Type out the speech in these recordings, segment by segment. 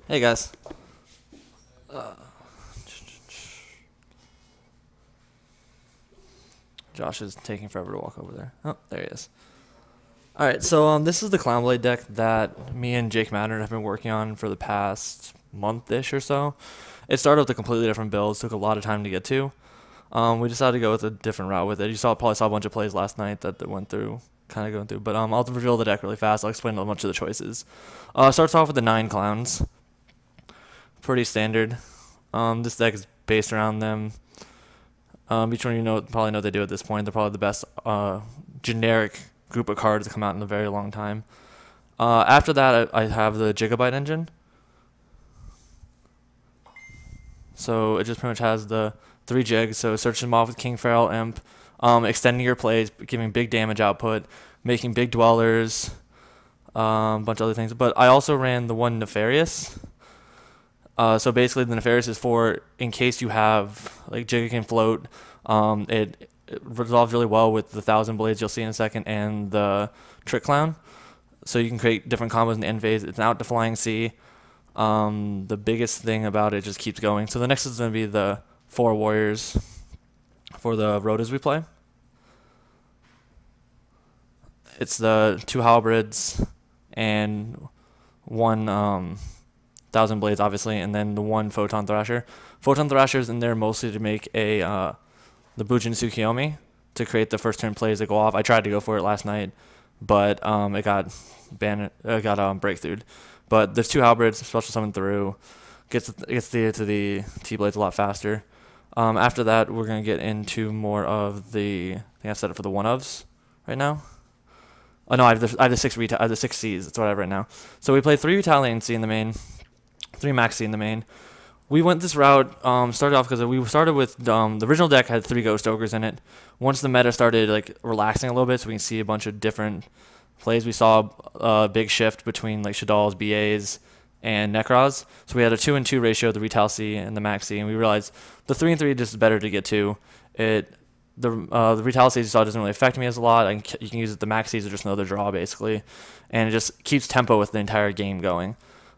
Hey guys. Josh is taking forever to walk over there. Oh, there he is. Alright, so this is the Clownblade deck that me and Jake Matter have been working on for the past month-ish or so. It started with a completely different build, took a lot of time to get to. We decided to go with a different route with it. You probably saw a bunch of plays last night that went through, kind of going through. But I'll reveal the deck really fast. I'll explain a bunch of the choices. Starts off with the 9 clowns. Pretty standard. This deck is based around them. Each one probably know what they do at this point. They're probably the best generic group of cards to come out in a very long time. After that, I have the Gigabyte engine. So it just pretty much has the 3 jigs. So search them off with King Feral Imp, extending your plays, giving big damage output, making big dwellers, a bunch of other things. But I also ran the one Nefarious. So basically, the Nefarious is for in case you have like Jigga can float. It resolves really well with the 1,000 Blades you'll see in a second and the Trick Clown. So you can create different combos in the end phase. It's an out to Flying Sea. The biggest thing about it just keeps going. So the next is going to be the 4 Warriors for the Rotas we play. It's the 2 Halberds and 1 1,000 Blades, obviously, and then the 1 Photon Thrasher. Photon Thrasher is in there mostly to make the Bujin Tsukiyomi to create the first turn plays that go off. I tried to go for it last night, but it got banned. Breakthrough. But there's 2 Halberds, special summon through, gets to the T-Blades a lot faster. After that, we're gonna get into more of the. I think I set it for the 1-ofs right now. Oh no, I have the 6 C's. That's what I have right now. So we played 3 Retaliating C in the main, 3 Maxi in the main. We went this route, started off because we started with, the original deck had 3 Ghost Ogres in it. Once the meta started like relaxing a little bit so we can see a bunch of different plays, we saw a big shift between like Shadal's, BAs, and Necros. So we had a 2-and-2 ratio, the Retal C and the Maxi, and we realized the 3-and-3 just is better to get to. The Retal C you saw doesn't really affect me as a lot. You can use it, the Maxis are just another draw basically, and it just keeps tempo with the entire game going.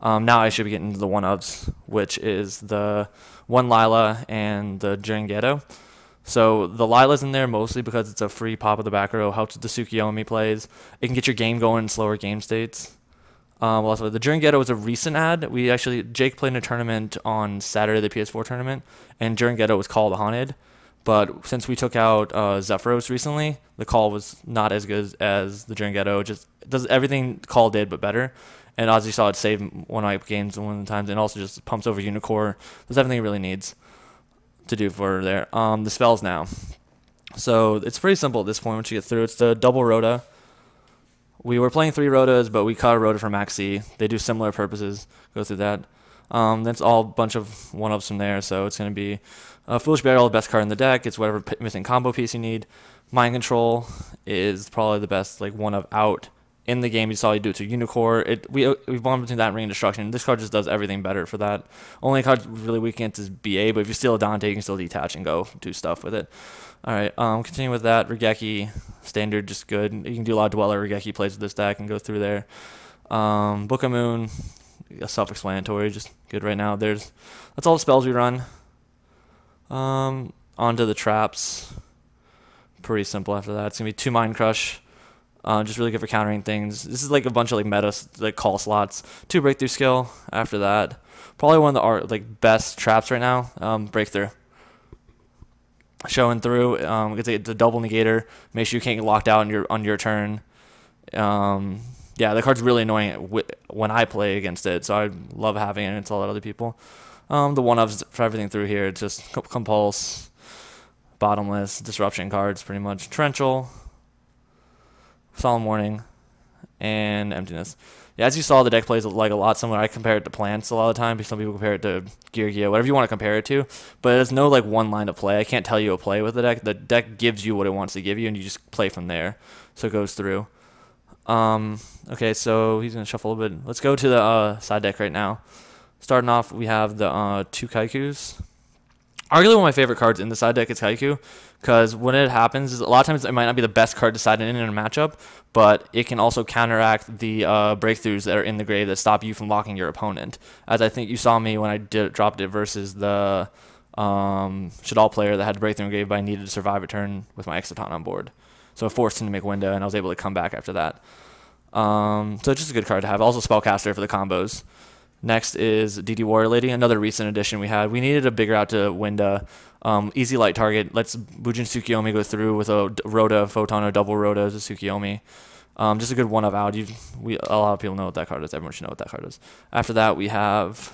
Now I should be getting into the 1-ofs, which is the 1 Lila and the Jeringeto. So the Lila's in there mostly because it's a free pop of the back row, helps with the Tsukiyomi plays. It can get your game going in slower game states. Also, the Jeringeto was a recent add. Jake played in a tournament on Saturday, the PS4 tournament, and Jeringeto was called Haunted. But since we took out Zephyros recently, the call was not as good as the Jeringeto. It just does everything call did, but better. And as you saw, it saved 1-wipe games one of the times, and also just pumps over Unicore. Does everything it really needs to do for there. The spells now. So it's pretty simple at this point once you get through. It's the double Rota. We were playing 3 Rotas, but we cut a Rota for Maxi. They do similar purposes. Go through that. That's all a bunch of 1-ofs from there. So it's going to be Foolish Burial, the best card in the deck. It's whatever missing combo piece you need. Mind Control is probably the best 1-of out in the game. You saw you do it to Unicore. We've gone between that and Ring of Destruction. This card just does everything better for that. Only card really weak against is BA, but if you steal a Dante, you can still detach and go do stuff with it. Alright, continue with that. Regeki, standard, just good. You can do a lot of Dweller Regeki plays with this deck and go through there. Book of Moon, self-explanatory, just good right now. That's all the spells we run. Onto the traps. Pretty simple after that. It's going to be 2 Mind Crush. Just really good for countering things. This is like a bunch of meta call slots. 2 Breakthrough Skill after that. Probably one of the best traps right now. Breakthrough. Showing through. It's a double negator. Make sure you can't get locked out on your turn. Yeah, the card's really annoying when I play against it, so I love having it against a lot of other people. The 1-ofs for everything through here. It's just Compulse, Bottomless, Disruption cards pretty much. Torrential, Solemn Warning, and Emptiness. Yeah, as you saw, the deck plays a lot similar. I compare it to Plants a lot of the time. Some people compare it to Gear, whatever you want to compare it to. But there's no one line of play. I can't tell you a play with the deck. The deck gives you what it wants to give you, and you just play from there. So it goes through. Okay, so he's going to shuffle a bit. Let's go to the side deck right now. Starting off, we have the 2 Kaikus. Arguably one of my favorite cards in the side deck is Kaiku, because when it happens, is a lot of times it might not be the best card to side in a matchup, but it can also counteract the breakthroughs that are in the grave that stop you from locking your opponent. As I think you saw me when I dropped it versus the Shadal player that had breakthrough in grave, but I needed to survive a turn with my Exciton on board. So I forced him to make window, and I was able to come back after that. So it's just a good card to have. Also Spellcaster for the combos. Next is DD Warrior Lady, another recent addition we had. We needed a bigger out to Winda. Easy light target. Lets Bujin Tsukiyomi go through with a Rhoda, Photon, or double Rhoda as a Tsukiyomi. Just a good one of out. A lot of people know what that card is. Everyone should know what that card is. After that, we have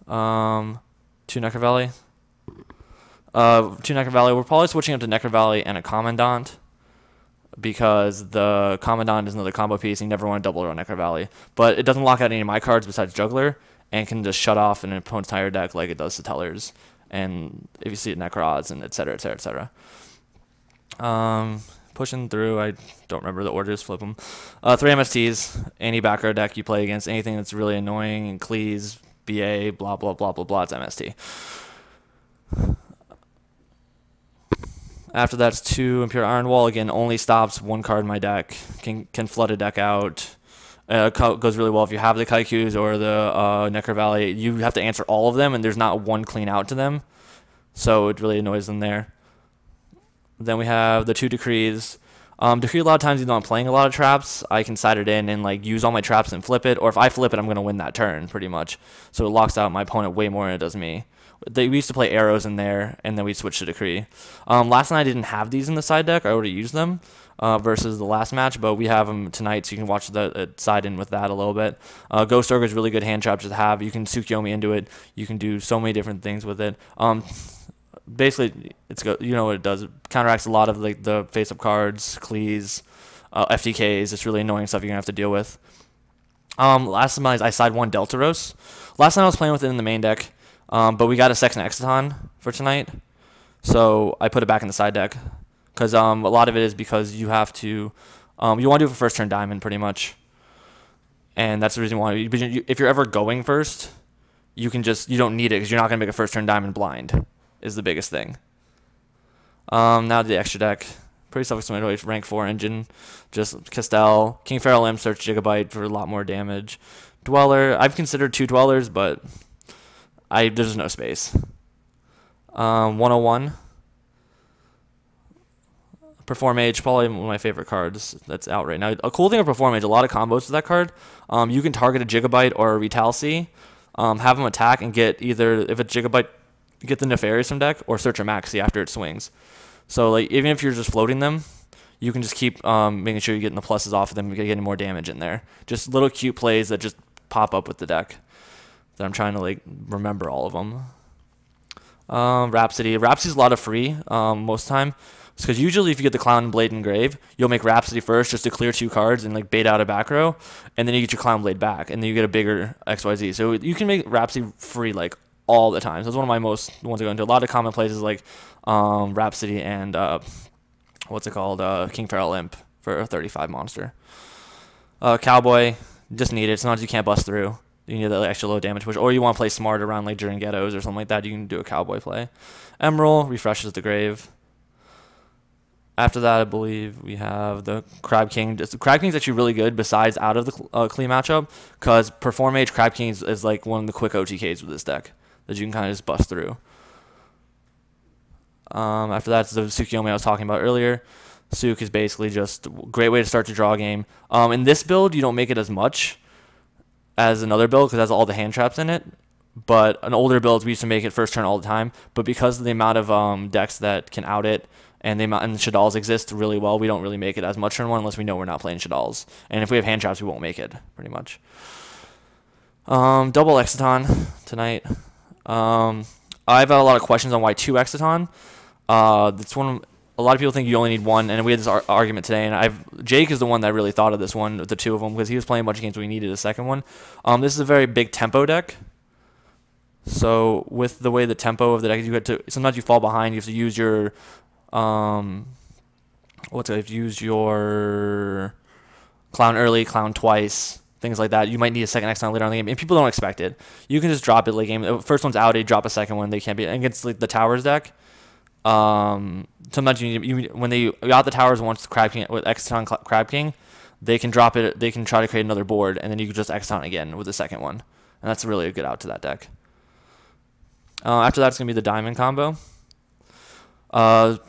2 Necro Valley. 2 Necro Valley. We're probably switching up to Necro Valley and a Commandant, because the Commandant is another combo piece and you never want to double around Necro Valley. But it doesn't lock out any of my cards besides Juggler, and can just shut off an opponent's entire deck like it does to Tellers. And if you see it, Necrods, and etc., etc., etc. Pushing through, I don't remember the orders, flip them. 3 MSTs, any back row deck you play against, anything that's really annoying, and Cleese, BA, blah, blah, blah, blah, blah, it's MST. After that's 2 Imperial Iron Wall. Again, only stops 1 card in my deck. Can flood a deck out. Goes really well if you have the Kaikus or the Necro Valley. You have to answer all of them, and there's not one clean out to them. So it really annoys them there. Then we have the 2 Decrees. Decree, a lot of times, even though I'm playing a lot of traps, I can side it in and like use all my traps and flip it. Or if I flip it, I'm going to win that turn, pretty much. So it locks out my opponent way more than it does me. We used to play arrows in there, and then we switched to Decree. Last night I didn't have these in the side deck. I already used them versus the last match, but we have them tonight, so you can watch the side in with that a little bit. Ghost Ogre is really good hand trap to have. You can Tsukiyomi into it. You can do so many different things with it. Basically, you know what it does. It counteracts a lot of like the face-up cards, Cleese, FTKs. It's really annoying stuff you're going to have to deal with. Last night I side 1 Deltaros. Last night I was playing with it in the main deck. But we got a Sexton Exciton for tonight, so I put it back in the side deck, because a lot of it is because you have to, you want to do it for first turn diamond pretty much, and that's the reason why. If you're ever going first, you don't need it because you're not gonna make a first turn diamond blind, is the biggest thing. Now the extra deck, pretty self-explanatory. Rank 4 engine, just Castell, King Feral Imp, Search Gigabyte for a lot more damage. Dweller, I've considered 2 Dwellers, but there's no space. 101. Perform Age, probably one of my favorite cards that's out right now. A cool thing of Perform Age, a lot of combos with that card. You can target a Gigabyte or a Retalcy, have them attack and get either, if it's Gigabyte, get the Nefarious from deck, or Search a Maxi after it swings. So like even if you're just floating them, you can just keep making sure you're getting the pluses off of them, you're getting more damage in there. Just little cute plays that just pop up with the deck. That I'm trying to like remember all of them. Rhapsody's a lot of free most of the time, because usually if you get the Clown Blade and Grave, you'll make Rhapsody first just to clear 2 cards and like bait out a back row, and then you get your Clown Blade back, and then you get a bigger XYZ. So you can make Rhapsody free like all the time. So that's one of my most ones I go into. A lot of common places like Rhapsody and King Feral Imp for a 35 monster. Cowboy, just need it. Sometimes you can't bust through. You need that extra low damage push, or you want to play smart around like during ghettos or something like that. You can do a Cowboy play. Emerald refreshes the grave. After that, I believe we have the Crab King. The Crab King is actually really good besides out of the clean matchup, because Perform Age Crab King is like one of the quick OTKs with this deck that you can kind of just bust through. After that, the Tsukiyomi I was talking about earlier. Suk is basically just a great way to start to draw a game. In this build, you don't make it as much as another build because it has all the hand traps in it. But an older build, we used to make it first turn all the time. But because of the amount of decks that can out it, and the amount and Shadals exist really well, we don't really make it as much turn 1 unless we know we're not playing Shadals. And if we have hand traps, we won't make it, pretty much. Double Exciton tonight. I've had a lot of questions on why 2 Exciton. That's one. A lot of people think you only need 1, and we had this argument today. And Jake is the one that really thought of this one, the 2 of them, because he was playing a bunch of games where we needed a second one. This is a very big tempo deck. So with the way the tempo of the deck, sometimes you fall behind. You have to use your use your Clown early, Clown twice things like that. You might need a second Exxon later on in the game, and people don't expect it. You can just drop it late game. The first one's out, you drop a second one. They can't be against like the towers deck. Sometimes when they got the towers once Crab King with Exxon Crab King, they can drop it. They can try to create another board, and then you can just Exxon again with the second one, and that's really a good out to that deck. After that, it's gonna be the diamond combo.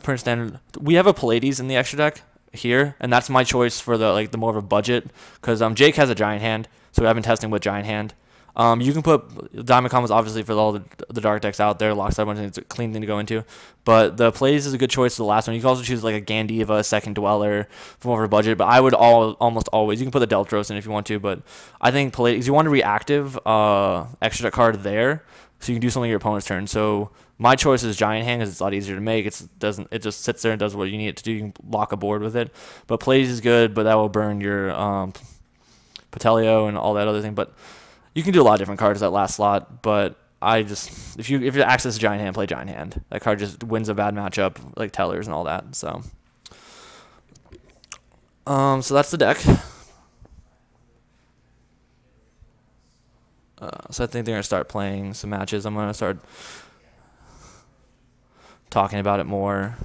Pretty standard. We have a Pallades in the extra deck here, and that's my choice for the more of a budget, because Jake has a giant hand, so I've been testing with giant hand. You can put diamond combos obviously for all the dark decks out there. Lockside one is a clean thing to go into, but the Pallades is a good choice for the last one. You can also choose like a Gandiva, a second Dweller for more of a budget, but I would almost always, you can put the Deltros in if you want to, but I think Pallades, you want a reactive extra deck card there, so you can do something your opponent's turn. So my choice is giant hand because it's a lot easier to make. It just sits there and does what you need it to do. You can lock a board with it. But Pallades is good, but that will burn your Patelio and all that other thing. But you can do a lot of different cards that last slot. But if you access giant hand, play giant hand. That card just wins a bad matchup like Tellers and all that. So so that's the deck. So I think they're gonna start playing some matches. I'm gonna start talking about it more.